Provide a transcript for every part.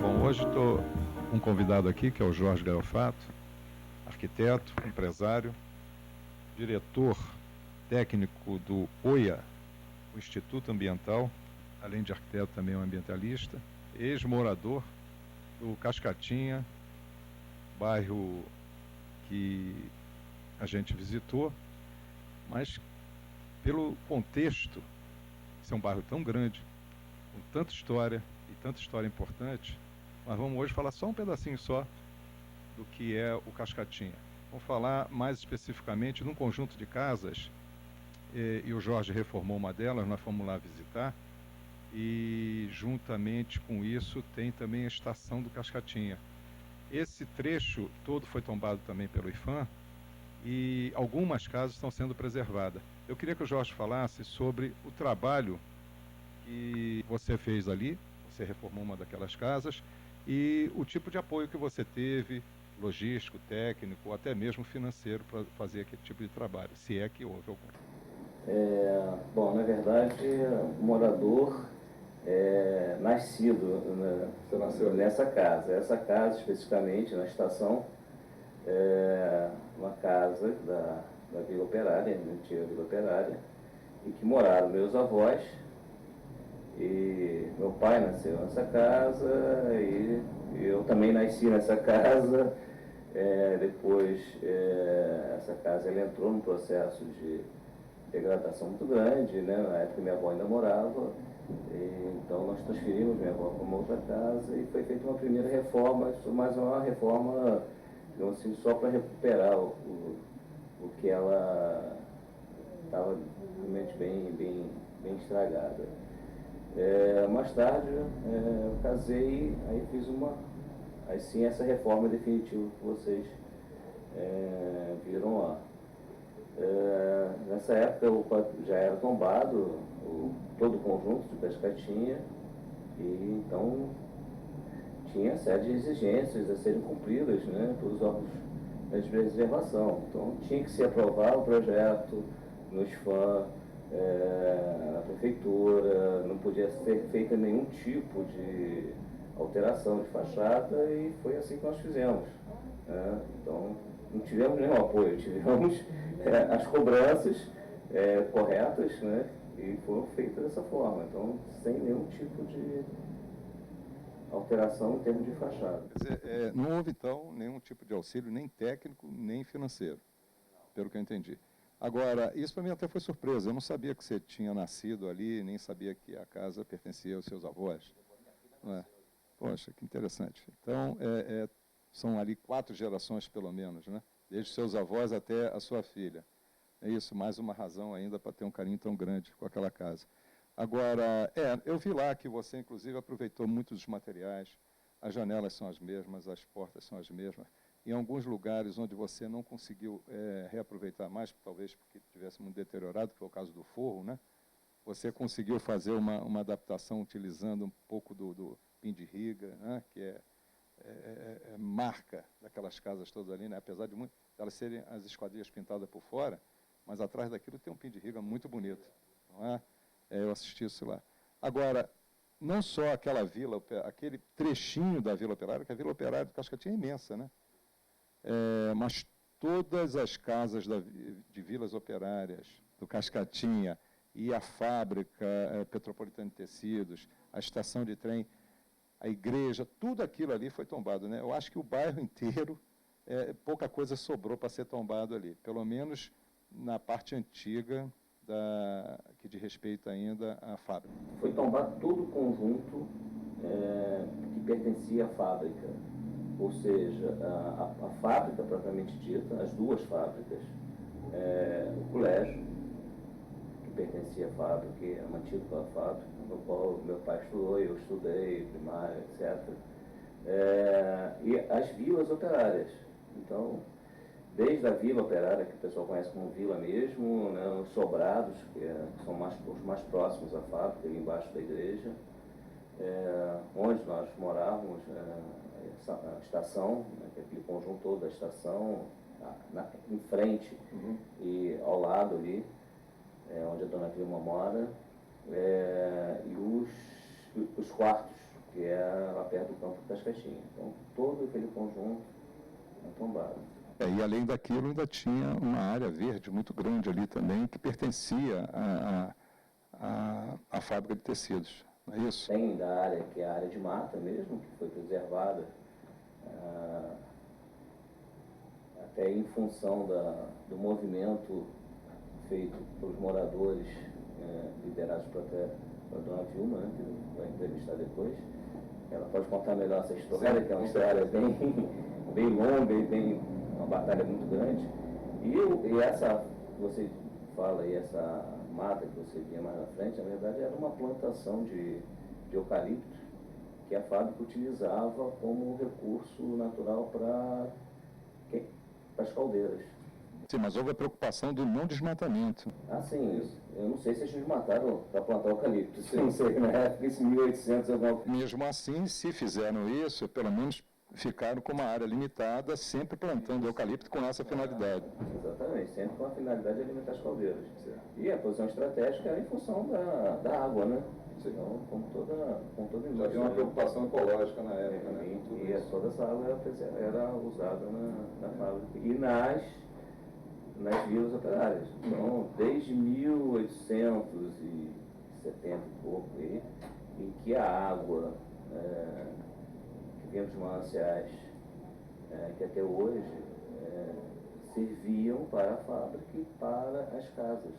Bom, hoje estou com um convidado aqui, que é o Jorge Garofato, arquiteto, empresário, diretor técnico do OIA, o Instituto Ambiental, além de arquiteto também é um ambientalista, ex-morador do Cascatinha, bairro que a gente visitou, mas pelo contexto, esse é um bairro tão grande, com tanta história e tanta história importante, nós vamos hoje falar só um pedacinho só do que é o Cascatinha. Vamos falar mais especificamente de um conjunto de casas, e o Jorge reformou uma delas, nós fomos lá visitar, e juntamente com isso tem também a estação do Cascatinha. Esse trecho todo foi tombado também pelo IPHAN e algumas casas estão sendo preservadas. Eu queria que o Jorge falasse sobre o trabalho que você fez ali, você reformou uma daquelas casas, e o tipo de apoio que você teve, logístico, técnico, ou até mesmo financeiro, para fazer aquele tipo de trabalho, se é que houve algum. Bom, na verdade, morador nascido Você nasceu nessa casa. Essa casa, especificamente, na estação, é uma casa da Vila Operária, antiga Vila Operária, e que moraram meus avós. E meu pai nasceu nessa casa e eu também nasci nessa casa. Depois, essa casa ela entrou num processo de degradação muito grande, né? Na época minha avó ainda morava, então nós transferimos minha avó para uma outra casa e foi feita uma primeira reforma, mas uma reforma, digamos assim, só para recuperar o que ela estava realmente bem estragada. Mais tarde eu casei, aí fiz aí sim essa reforma definitiva que vocês viram lá. Nessa época já era tombado todo o conjunto de Cascatinha, e então tinha uma série de exigências a serem cumpridas, né, pelos órgãos de preservação. Então tinha que se aprovar o projeto no IPHAN, na prefeitura, não podia ser feita nenhum tipo de alteração de fachada, e foi assim que nós fizemos, né? Então não tivemos nenhum apoio, tivemos as cobranças corretas, né? E foram feitas dessa forma, então sem nenhum tipo de alteração em termos de fachada. Quer dizer, não houve então nenhum tipo de auxílio, nem técnico, nem financeiro, pelo que eu entendi. Agora, isso para mim até foi surpresa, eu não sabia que você tinha nascido ali, nem sabia que a casa pertencia aos seus avós. Não é? Poxa, que interessante. Então, são ali 4 gerações pelo menos, né? Desde seus avós até a sua filha. É isso, mais uma razão ainda para ter um carinho tão grande com aquela casa. Agora, eu vi lá que você, inclusive, aproveitou muitos dos materiais, as janelas são as mesmas, as portas são as mesmas. Em alguns lugares onde você não conseguiu reaproveitar mais, talvez porque tivesse muito deteriorado, que foi o caso do forro, né? Você conseguiu fazer uma adaptação utilizando um pouco do pin de riga, né? Que é marca daquelas casas todas ali, né? Apesar de elas serem as esquadrias pintadas por fora, mas atrás daquilo tem um pin de riga muito bonito, não é? Eu assisti isso lá. Agora, não só aquela vila, aquele trechinho da Vila Operária, que a Vila Operária do Cascatinha é imensa, né? Mas todas as casas de vilas operárias do Cascatinha e a fábrica Petropolitana de Tecidos, a estação de trem, a igreja, tudo aquilo ali foi tombado, né? Eu acho que o bairro inteiro, pouca coisa sobrou para ser tombado ali, pelo menos na parte antiga que diz respeito ainda à fábrica. Foi tombado todo o conjunto que pertencia à fábrica, ou seja, a fábrica propriamente dita, as duas fábricas, o colégio, que pertencia à fábrica, que é mantido pela fábrica, no qual meu pai estudou, eu estudei, primária, etc. E as vilas operárias. Então, desde a Vila Operária, que o pessoal conhece como vila mesmo, né, os sobrados, que são os mais próximos à fábrica, ali embaixo da igreja, onde nós morávamos, a estação, né, que é aquele conjunto todo da estação, em frente e ao lado ali, onde a dona Vilma mora, e os quartos que é lá perto do campo das Caixinhas. Então, todo aquele conjunto é tombado. E além daquilo, ainda tinha uma área verde muito grande ali também, que pertencia à fábrica de tecidos, não é isso? Tem da área, que é a área de mata mesmo, que foi preservada, até em função do movimento feito pelos moradores, liderados por a dona Vilma, né, que vai entrevistar depois. Ela pode contar melhor essa história, que é uma história bem longa e bem uma batalha muito grande. E essa, você fala aí, essa mata que você via mais na frente, na verdade era uma plantação de eucalipto que a fábrica utilizava como recurso natural para as caldeiras. Sim, mas houve a preocupação do não desmatamento. Ah, sim. Eu não sei se eles mataram para plantar eucalipto. Eu não sei, na época, em 1800... Mesmo assim, se fizeram isso, pelo menos ficaram com uma área limitada, sempre plantando eucalipto com essa finalidade. Exatamente, sempre com a finalidade de alimentar as caldeiras. E a posição estratégica era em função da água, né? Então, como toda indústria. Havia uma preocupação ecológica na época, né? E toda essa água era usada na fábrica. E nas vilas operárias. Então, desde 1870 e pouco, em que a água que vinha dos mananciais, que até hoje serviam para a fábrica e para as casas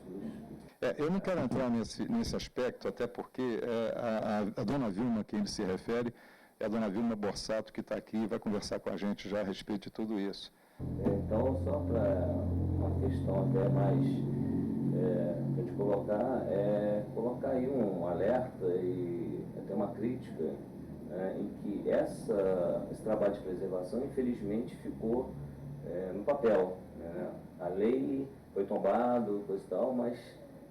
eu não quero entrar nesse aspecto, até porque a dona Vilma, a quem ele se refere, é a dona Vilma Borsato, que está aqui e vai conversar com a gente já a respeito de tudo isso. Então, só para uma questão até mais para te colocar aí um alerta e até uma crítica, em que esse trabalho de preservação, infelizmente, ficou no papel. Né? A lei foi tombada, coisa e tal, mas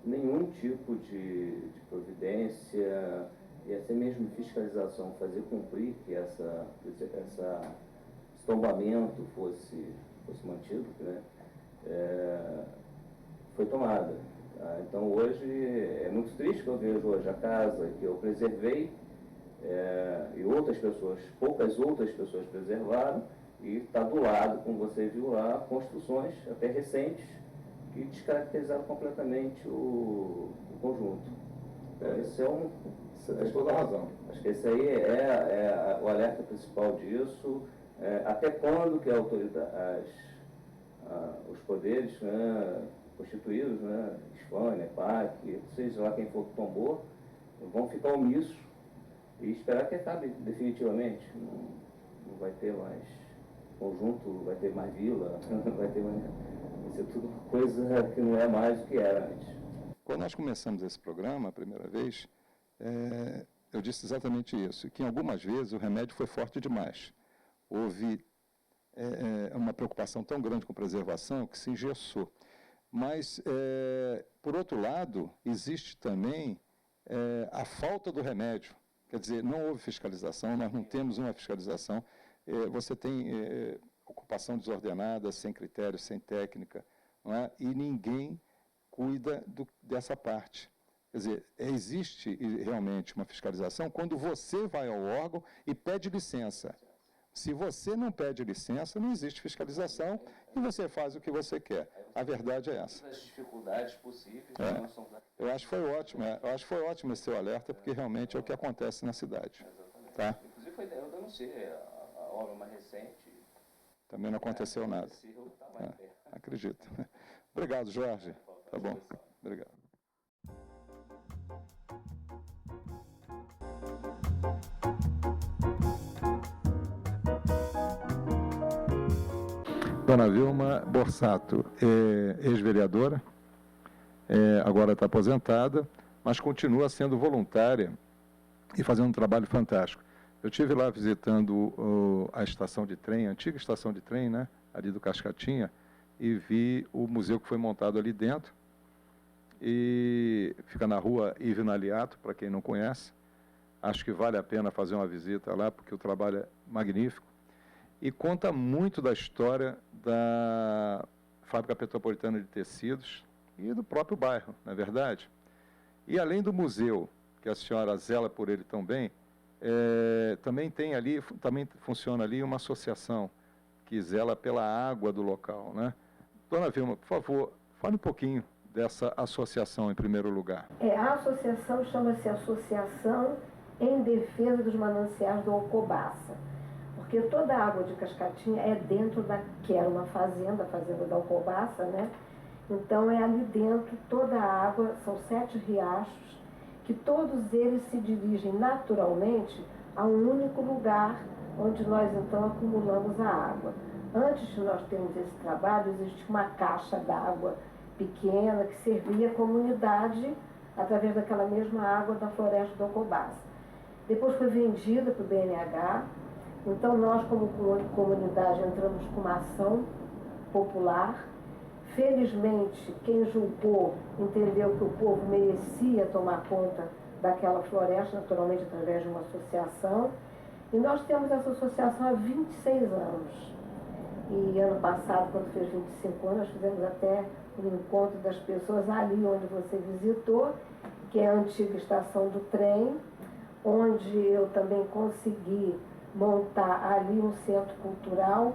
nenhum tipo de providência e até mesmo fiscalização, fazer cumprir que esse tombamento fosse mantido, né? Foi tomada. Tá? Então hoje é muito triste que eu vejo hoje a casa que eu preservei e poucas outras pessoas preservaram, e está do lado, como você viu lá, construções até recentes que descaracterizaram completamente o conjunto. Então, Você tem toda a razão. Acho que esse aí é o alerta principal disso. Até quando que a autoridade, os poderes, né, constituídos, né, Esfânia, PAC, seja lá quem for que tombou, vão ficar omissos e esperar que acabe definitivamente. Não vai ter mais conjunto, vai ter mais vila, vai ser tudo uma coisa que não é mais o que era antes. Quando nós começamos esse programa, a primeira vez, eu disse exatamente isso, que em algumas vezes o remédio foi forte demais. Houve uma preocupação tão grande com preservação que se engessou. Mas, por outro lado, existe também a falta do remédio. Quer dizer, não houve fiscalização, nós não temos uma fiscalização. Você tem ocupação desordenada, sem critério, sem técnica, não é? E ninguém cuida dessa parte. Quer dizer, existe realmente uma fiscalização quando você vai ao órgão e pede licença. Se você não pede licença, não existe fiscalização e você faz o que você quer. A verdade é essa. As dificuldades possíveis não são... Eu acho que foi ótimo, esse seu alerta, porque realmente é o que acontece na cidade. Tá? Inclusive, eu denunciei a obra mais recente. Também não aconteceu nada. Acredito. Obrigado, Jorge. Tá bom. Obrigado. Dona Vilma Borsato, ex-vereadora, agora está aposentada, mas continua sendo voluntária e fazendo um trabalho fantástico. Eu estive lá visitando a estação de trem, a antiga estação de trem, né, ali do Cascatinha, e vi o museu que foi montado ali dentro, e fica na rua Ivino Aliato, para quem não conhece. Acho que vale a pena fazer uma visita lá, porque o trabalho é magnífico. E conta muito da história da Fábrica Petropolitana de Tecidos e do próprio bairro, não é verdade? E além do museu, que a senhora zela por ele tão bem, também tem ali, também funciona ali uma associação que zela pela água do local, né? Dona Vilma, por favor, fale um pouquinho dessa associação em primeiro lugar. A associação chama-se Associação em Defesa dos Mananciais do Alcobaça, porque toda a água de Cascatinha é dentro que era uma fazenda, a fazenda da Alcobaça, né? Então é ali dentro toda a água, são 7 riachos, que todos eles se dirigem naturalmente a um único lugar onde nós então acumulamos a água. Antes de nós termos esse trabalho, existia uma caixa d'água pequena que servia a comunidade através daquela mesma água da floresta do Alcobaça. Depois foi vendida para o BNH, então nós como comunidade entramos com uma ação popular. Felizmente, quem julgou entendeu que o povo merecia tomar conta daquela floresta, naturalmente através de uma associação, e nós temos essa associação há 26 anos. E ano passado, quando fez 25 anos, nós fizemos até um encontro das pessoas ali onde você visitou, que é a antiga estação do trem, onde eu também consegui montar ali um centro cultural,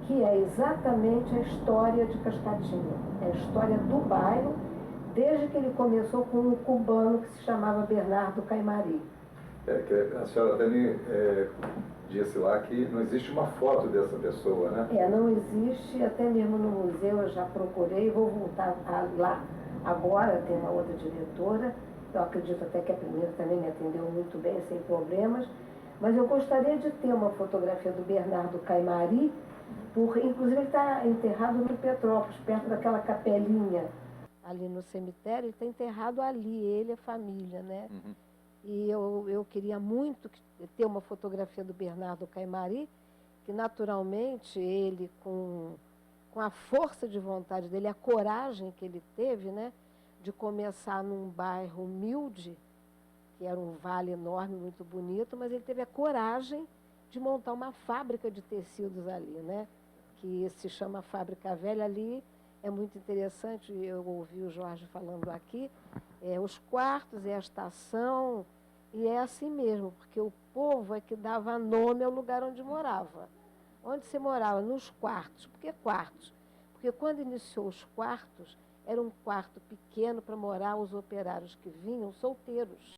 que é exatamente a história de Cascatinha, é a história do bairro, desde que ele começou com um cubano que se chamava Bernardo Caimari. A senhora até me disse lá que não existe uma foto dessa pessoa, né? Não existe, até mesmo no museu eu já procurei, vou voltar lá agora, tem uma outra diretora, eu acredito até que a primeira também me atendeu muito bem, sem problemas, mas eu gostaria de ter uma fotografia do Bernardo Caimari, inclusive ele está enterrado no Petrópolis, perto daquela capelinha ali no cemitério, ele está enterrado ali, ele e a família, né? Uhum. E eu queria muito ter uma fotografia do Bernardo Caimari, que naturalmente ele, com a força de vontade dele, a coragem que ele teve, né, de começar num bairro humilde, que era um vale enorme, muito bonito, mas ele teve a coragem de montar uma fábrica de tecidos ali, né, que se chama Fábrica Velha. Ali é muito interessante, eu ouvi o Jorge falando aqui, os quartos, a estação, e é assim mesmo, porque o povo é que dava nome ao lugar onde morava. Onde você morava? Nos quartos. Por que quartos? Porque quando iniciou os quartos, era um quarto pequeno para morar os operários que vinham solteiros.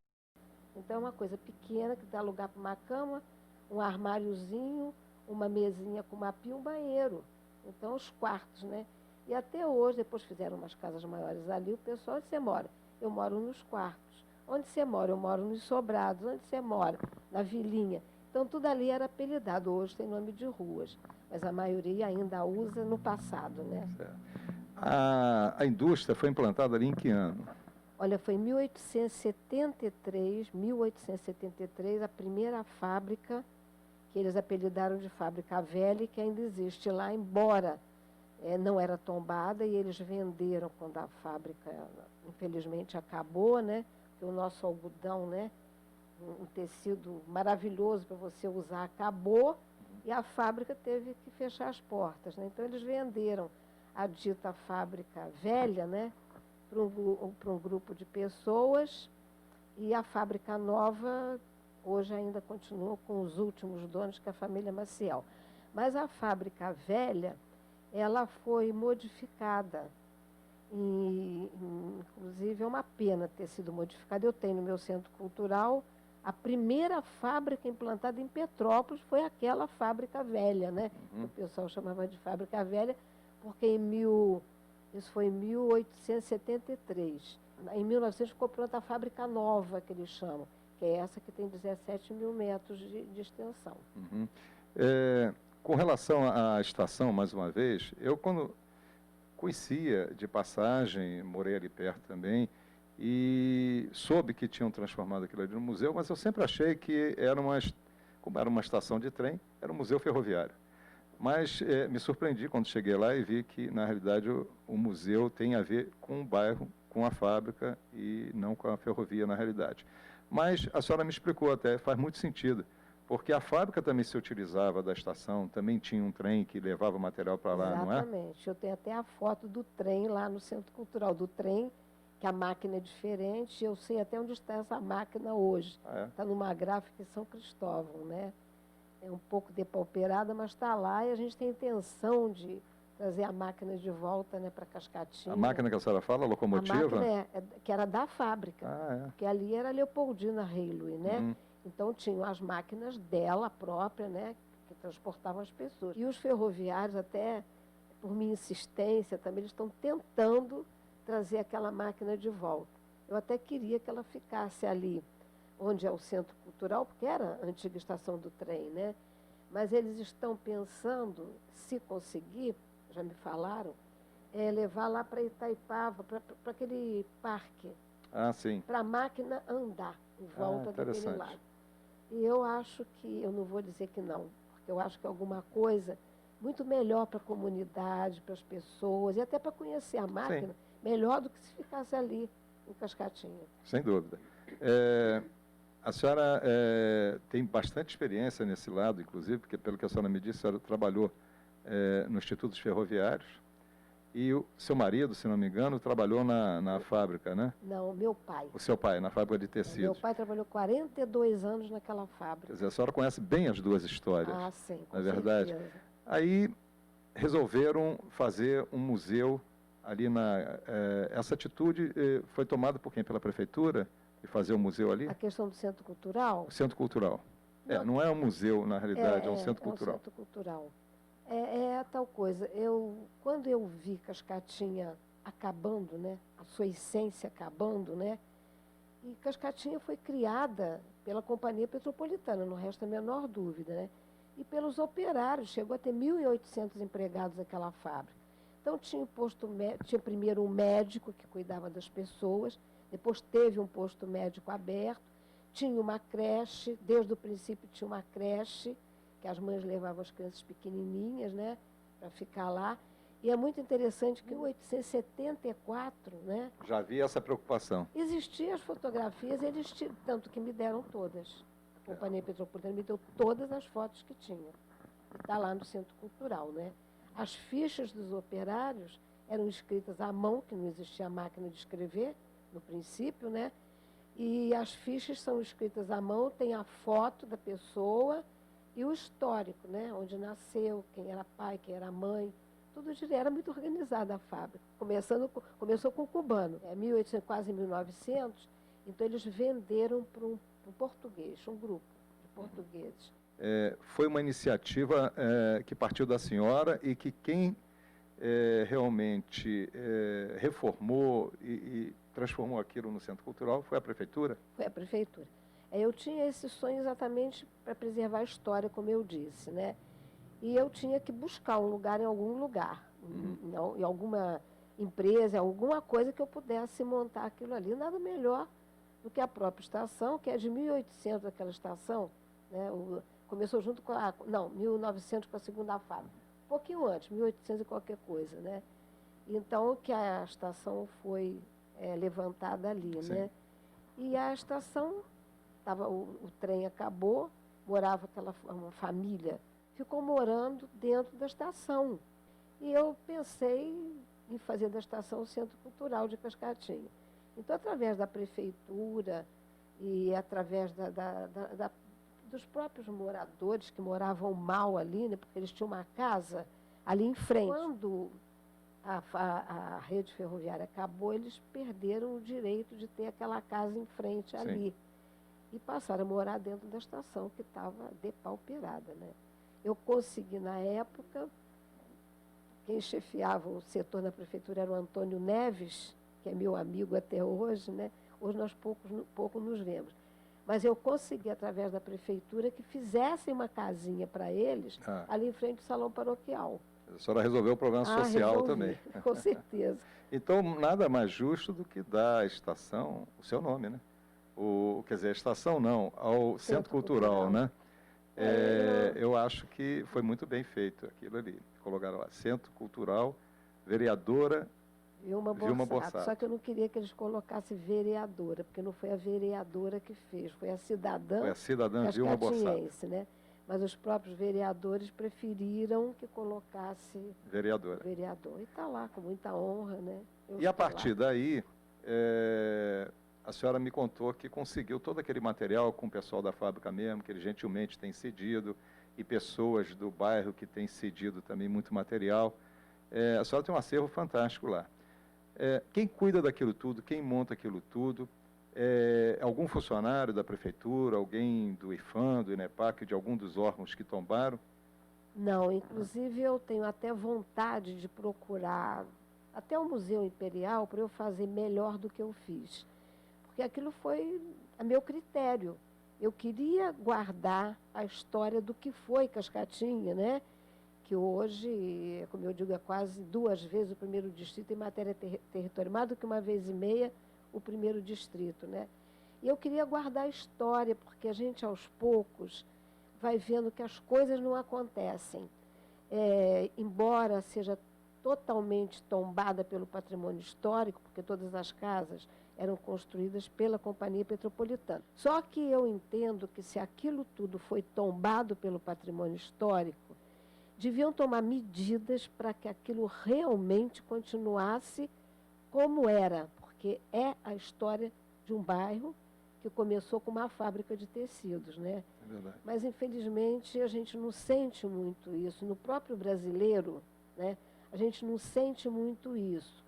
Então é uma coisa pequena que dá lugar para uma cama, um armáriozinho, uma mesinha com uma pia, um banheiro. Então os quartos, né? E até hoje, depois fizeram umas casas maiores ali, o pessoal, onde você mora? Eu moro nos quartos. Onde você mora? Eu moro nos sobrados. Onde você mora? Na vilinha. Então, tudo ali era apelidado. Hoje tem nome de ruas, mas a maioria ainda usa no passado, né? A indústria foi implantada ali em que ano? Olha, foi em 1873, a primeira fábrica, que eles apelidaram de Fábrica Velha, que ainda existe lá, embora não era tombada, e eles venderam quando a fábrica, infelizmente, acabou, né? Porque o nosso algodão, né? Um tecido maravilhoso para você usar, acabou, e a fábrica teve que fechar as portas, né? Então, eles venderam a dita Fábrica Velha, né? Para um grupo de pessoas, e a Fábrica Nova hoje ainda continua com os últimos donos, que é a família Maciel. Mas a Fábrica Velha, ela foi modificada, e inclusive é uma pena ter sido modificada. Eu tenho no meu centro cultural a primeira fábrica implantada em Petrópolis, foi aquela Fábrica Velha, né? O pessoal chamava de Fábrica Velha, porque isso foi em 1873. Em 1900 ficou pronta a Fábrica Nova, que eles chamam, que é essa que tem 17 mil metros de extensão. Uhum. Com relação à estação, mais uma vez, eu quando conhecia de passagem, morei ali perto também, e soube que tinham transformado aquilo ali no museu, mas eu sempre achei que como era uma estação de trem, era um museu ferroviário. Mas me surpreendi quando cheguei lá e vi que, na realidade, o museu tem a ver com o bairro, com a fábrica e não com a ferrovia, na realidade. Mas a senhora me explicou até, faz muito sentido, porque a fábrica também se utilizava da estação, também tinha um trem que levava material para lá, não é? Exatamente. Eu tenho até a foto do trem lá no Centro Cultural, do trem que a máquina é diferente. Eu sei até onde está essa máquina hoje. Ah, é? Está numa gráfica em São Cristóvão, né? É um pouco depauperada, mas está lá e a gente tem intenção de trazer a máquina de volta, né, para Cascatinha. A máquina que a senhora fala, a A locomotiva? máquina que era da fábrica, Ah, porque ali era a Leopoldina Railway, né? Uhum. Então tinham as máquinas dela própria, né, que transportavam as pessoas. E os ferroviários, até por minha insistência também, eles estão tentando trazer aquela máquina de volta. Eu até queria que ela ficasse ali, onde é o Centro Cultural, porque era a antiga estação do trem, né? Mas eles estão pensando, se conseguir, já me falaram, levar lá para Itaipava, para aquele parque, Ah, sim. para a máquina andar em volta daquele interessante. lado. E eu acho que, eu não vou dizer que não, porque eu acho que é alguma coisa muito melhor para a comunidade, para as pessoas, e até para conhecer a máquina, melhor do que se ficasse ali em Cascatinha. Sem dúvida. A senhora tem bastante experiência nesse lado, inclusive, porque, pelo que a senhora me disse, a senhora trabalhou no Institutos Ferroviários, e o seu marido, se não me engano, trabalhou na fábrica, né? Não, meu pai. O seu pai, na fábrica de Meu tecidos. pai trabalhou 42 anos naquela Quer fábrica. dizer, a senhora conhece bem as duas histórias, Ah, sim, com na verdade. certeza. Aí resolveram fazer um museu ali essa atitude foi tomada por quem? Pela prefeitura? De fazer um museu ali? A questão do centro cultural? O Centro Cultural. Não. Não é um museu, na realidade, é um centro É um cultural. centro cultural. É tal coisa. Quando eu vi Cascatinha acabando, né, a sua essência acabando, né, e Cascatinha foi criada pela Companhia Petropolitana, não resta a menor dúvida, né, e pelos operários, chegou a ter 1.800 empregados naquela fábrica. Então tinha primeiro um médico que cuidava das pessoas, depois teve um posto médico aberto, tinha uma creche, desde o princípio tinha uma creche, que as mães levavam as crianças pequenininhas, né, para ficar lá. E é muito interessante que em 1874, né, Já havia essa preocupação. existiam as fotografias, tanto que me deram todas. A Companhia Petropolitana me deu todas as fotos que tinha. Está lá no Centro Cultural, né? As fichas dos operários eram escritas à mão, que não existia máquina de escrever no princípio, né? E as fichas são escritas à mão, tem a foto da pessoa e o histórico, né? Onde nasceu, quem era pai, quem era mãe, tudo direto. Era muito organizada a fábrica. Começou com o cubano, 1800, quase 1900, então eles venderam para um português, um grupo de portugueses. Foi uma iniciativa que partiu da senhora e que quem realmente reformou e transformou aquilo no Centro Cultural foi a prefeitura? Foi a prefeitura. Eu tinha esse sonho exatamente para preservar a história, como eu disse, né? E eu tinha que buscar um lugar em algum lugar, em alguma empresa, alguma coisa que eu pudesse montar aquilo ali. Nada melhor do que a própria estação, que é de 1800 aquela estação, né? Começou junto com 1900 com a segunda fábrica. Um pouquinho antes, 1800 e qualquer coisa, né? Então, que a estação foi levantada ali, Sim. né? E a estação, o trem acabou, morava uma família, ficou morando dentro da estação. E eu pensei em fazer da estação o Centro Cultural de Cascatinha. Então, através da prefeitura e através dos próprios moradores que moravam mal ali, né, porque eles tinham uma casa ali em frente. Quando a rede ferroviária acabou, eles perderam o direito de ter aquela casa em frente ali. E passaram a morar dentro da estação, que estava depauperada, né? Eu consegui, na época, quem chefiava o setor na prefeitura era o Antônio Neves, que é meu amigo até hoje, né? Hoje nós pouco nos vemos. Mas eu consegui, através da prefeitura, que fizessem uma casinha para eles ali em frente ao salão paroquial. A senhora resolveu o problema social resolvi, também. Com certeza. Então, nada mais justo do que dar à estação o seu nome, né? Quer dizer, a estação não, ao Centro Cultural, né? Eu acho que foi muito bem feito aquilo ali. Colocaram lá, Centro Cultural, vereadora Vilma Borsato. Só que eu não queria que eles colocassem vereadora, porque não foi a vereadora que fez, foi a cidadã. Foi a cidadã Vilma Borsato, né? Mas os próprios vereadores preferiram que colocasse vereadora. E está lá, com muita honra, né? E a partir daí, a senhora me contou que conseguiu todo aquele material com o pessoal da fábrica mesmo, que ele gentilmente tem cedido, e pessoas do bairro que têm cedido também muito material. A senhora tem um acervo fantástico lá. Quem cuida daquilo tudo, quem monta aquilo tudo, algum funcionário da prefeitura, alguém do IFAM, do INEPAC, de algum dos órgãos que tombaram? Não, inclusive eu tenho até vontade de procurar até o Museu Imperial para eu fazer melhor do que eu fiz. Porque aquilo foi a meu critério. Eu queria guardar a história do que foi Cascatinha, né? Que hoje, como eu digo, é quase 2 vezes o primeiro distrito em matéria territorial, mais do que 1,5 vezes o primeiro distrito, né? E eu queria guardar a história, porque a gente, aos poucos, vai vendo que as coisas não acontecem. Embora seja totalmente tombada pelo patrimônio histórico, porque todas as casas eram construídas pela Companhia Petropolitana. Só que eu entendo que se aquilo tudo foi tombado pelo patrimônio histórico, deviam tomar medidas para que aquilo realmente continuasse como era, porque é a história de um bairro que começou com uma fábrica de tecidos, né? É verdade. Mas, infelizmente, a gente não sente muito isso. No próprio brasileiro, né, a gente não sente muito isso.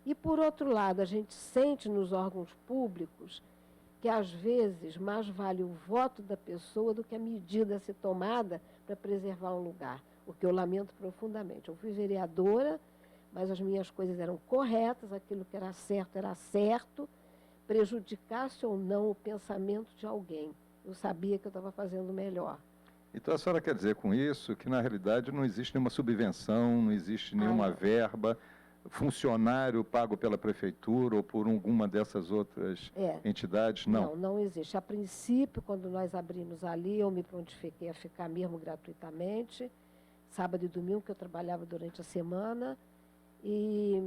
E, por outro lado, a gente sente nos órgãos públicos que, às vezes, mais vale o voto da pessoa do que a medida a ser tomada para preservar um lugar, o que eu lamento profundamente. Eu fui vereadora, mas as minhas coisas eram corretas, aquilo que era certo, prejudicasse ou não o pensamento de alguém. Eu sabia que eu estava fazendo melhor. Então a senhora quer dizer com isso que, na realidade, não existe nenhuma subvenção, não existe nenhuma verba, funcionário pago pela prefeitura ou por alguma dessas outras entidades? Não. Não existe. A princípio, quando nós abrimos ali, eu me prontifiquei a ficar mesmo gratuitamente, sábado e domingo, que eu trabalhava durante a semana, e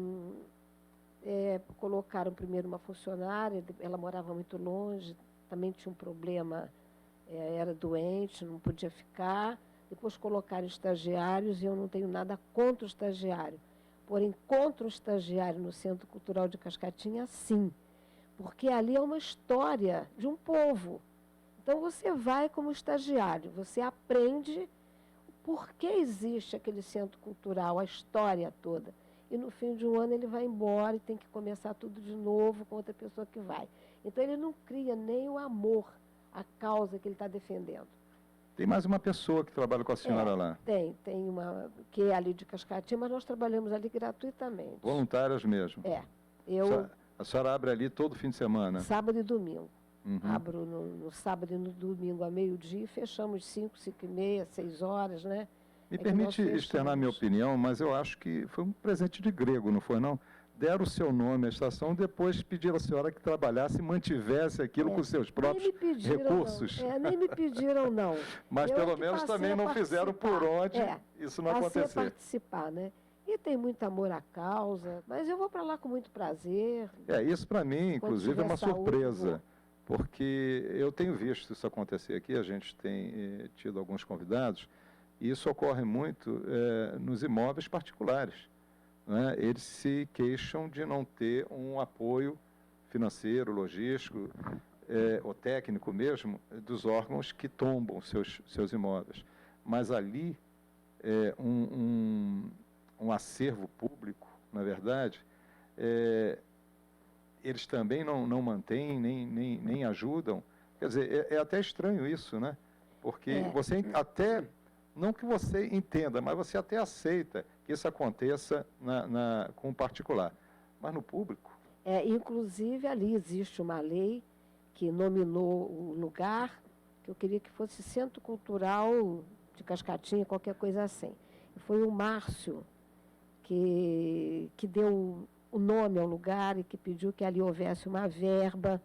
colocaram primeiro uma funcionária, ela morava muito longe, também tinha um problema, era doente, não podia ficar. Depois colocaram estagiários, e eu não tenho nada contra o estagiário. Porém, contra o estagiário no Centro Cultural de Cascatinha, sim. Porque ali é uma história de um povo. Então, você vai como estagiário, você aprende por que existe aquele centro cultural, a história toda. E no fim de um ano ele vai embora e tem que começar tudo de novo com outra pessoa que vai. Então, ele não cria nem o amor à causa que ele está defendendo. Tem mais uma pessoa que trabalha com a senhora lá? Tem uma que é ali de Cascatinha, mas nós trabalhamos ali gratuitamente. Voluntárias mesmo? A senhora abre ali todo fim de semana? Sábado e domingo. Abro no sábado e no domingo a meio-dia e fechamos 5, 5h30, 6 horas, né? Me permite externar minha opinião, mas eu acho que foi um presente de grego, não foi não? Deram o seu nome à estação, depois pediram à senhora que trabalhasse e mantivesse aquilo com seus próprios recursos. Nem me pediram, não. Mas pelo menos também não fizeram por onde isso não acontecer. Passei a participar, né? E tem muito amor à causa, mas eu vou para lá com muito prazer. Isso para mim, inclusive, é uma surpresa, porque eu tenho visto isso acontecer aqui, a gente tem tido alguns convidados, e isso ocorre muito nos imóveis particulares. Né? Eles se queixam de não ter um apoio financeiro, logístico, ou técnico mesmo, dos órgãos que tombam seus imóveis. Mas ali, um acervo público, na verdade, eles também não mantêm, nem ajudam. Quer dizer, é até estranho isso, né? Porque você até... Não que você entenda, mas você até aceita que isso aconteça com o particular. Mas no público? Inclusive, ali existe uma lei que nominou o lugar, que eu queria que fosse Centro Cultural de Cascatinha, qualquer coisa assim. E foi o Márcio que deu o nome ao lugar e que pediu que ali houvesse uma verba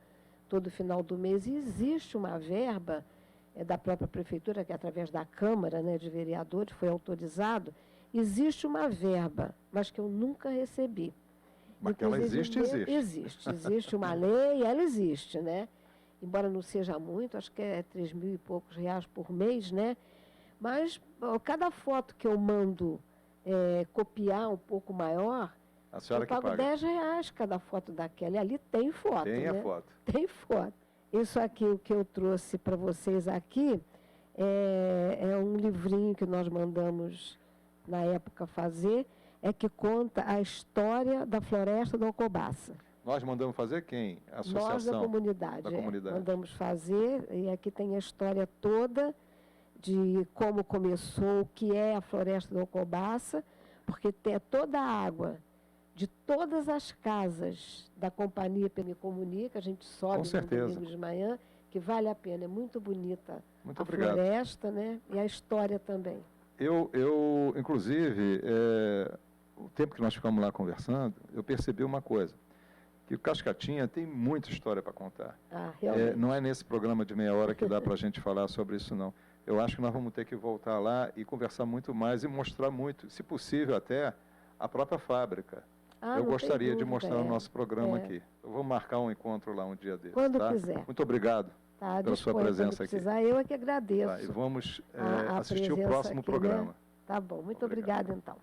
todo final do mês. E existe uma verba da própria prefeitura, que é através da Câmara, né, de Vereadores, foi autorizado, existe uma verba, mas que eu nunca recebi. Mas que ela existe? Existe uma lei, ela existe, né? Embora não seja muito, acho que é 3.000 e poucos reais por mês, né? Mas cada foto que eu mando copiar um pouco maior, A senhora Eu que pago paga. R$10 cada foto daquela. E ali tem foto, Tem né? a foto. Tem foto. Isso aqui, o que eu trouxe para vocês aqui, é um livrinho que nós mandamos na época fazer, que conta a história da floresta do Alcobaça. Nós mandamos fazer quem? A associação? Nós da comunidade. Da comunidade. Mandamos fazer, e aqui tem a história toda de como começou, o que é a floresta do Alcobaça, porque tem toda a água de todas as casas da companhia Me Comunica, a gente sobe no domingo de manhã, que vale a pena, é muito bonita Muito a obrigado. floresta, né? E a história também. Eu inclusive, o tempo que nós ficamos lá conversando, eu percebi uma coisa, que o Cascatinha tem muita história para contar. Realmente. Não é nesse programa de meia hora que dá para a gente falar sobre isso, não. Eu acho que nós vamos ter que voltar lá e conversar muito mais e mostrar muito, se possível até, a própria fábrica. Eu gostaria de mostrar o nosso programa aqui. Eu vou marcar um encontro lá um dia desses. Quando tá? quiser. Muito obrigado pela sua presença aqui. Eu é que agradeço. Tá, e vamos a assistir o próximo aqui, programa. né? Tá bom, muito obrigada então.